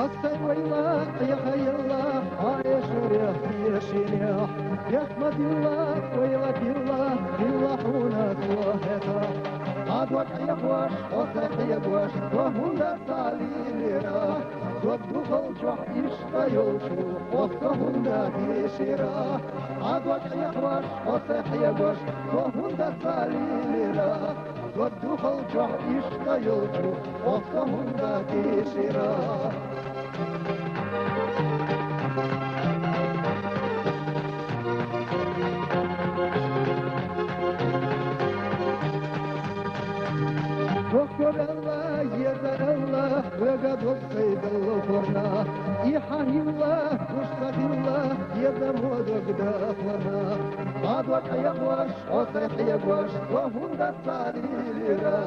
السويلة يا خي الله عايش ريح يا شينيح يحمد الله ويلك الله الله وناس وهتا عدوك يقواش وصيح يقواش وهم لا تعليلنا صدق الجح يشتيوشو وصهم لا تيشيرا عدوك يقواش وصيح يقواش وهم لا تعليلنا صدق الجح يشتيوشو وصهم لا تيشيرا وقر الله يزر الله وقد وصيد الفرنا يحيي الله واشتغي الله يزر وقد فرنا قد وقع يقواش وصيح يقواش وهم دساليرا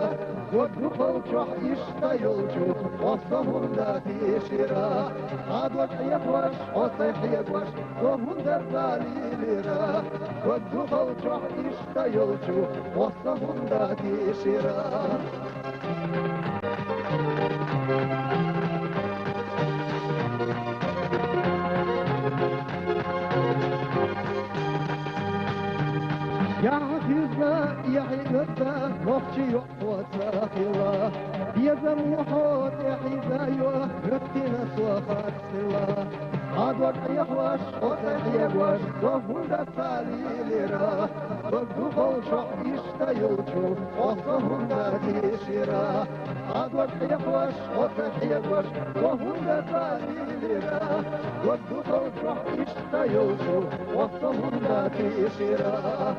وقف الجح يشتيوشو وصهم لا تيشيرا قد وقع يقواش وصيح يقواش وهم دساليرا وقف الجح يشتيوشو وصهم لا تيشيرا يا حفيظنا يا حبيبنا مخشي وساق الله يا زموحوت يا حبايوه ربتنا سوخات سلا عدوك يخواش وصيح يقواش وفود التعليلرا وقدوخ الشح يشتيوشو وصهم تيشيرا عدوك يخواش وصيح يقواش وفود التعليلرا وقدوخ الشح يشتيوشو وصهم تيشيرا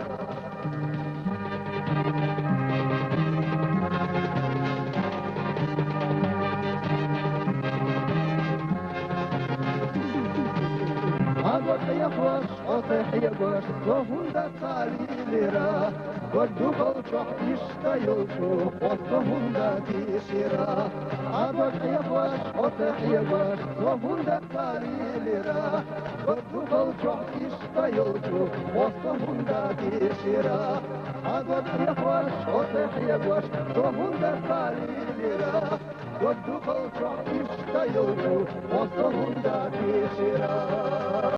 عدوك يخواش وصيح يقواش وهم دساليلرا وقدوخ الشح يشتيوشو وصهم تيشيرا عدوك يخواش وصيح يقواش وهم دساليلرا وقدوخ الشح يشتيوشو وصهم تيشيرا عدوك يخواش وصيح يقواش وهم دساليلرا وقدوخ الشح يشتيوشو وصهم تيشيرا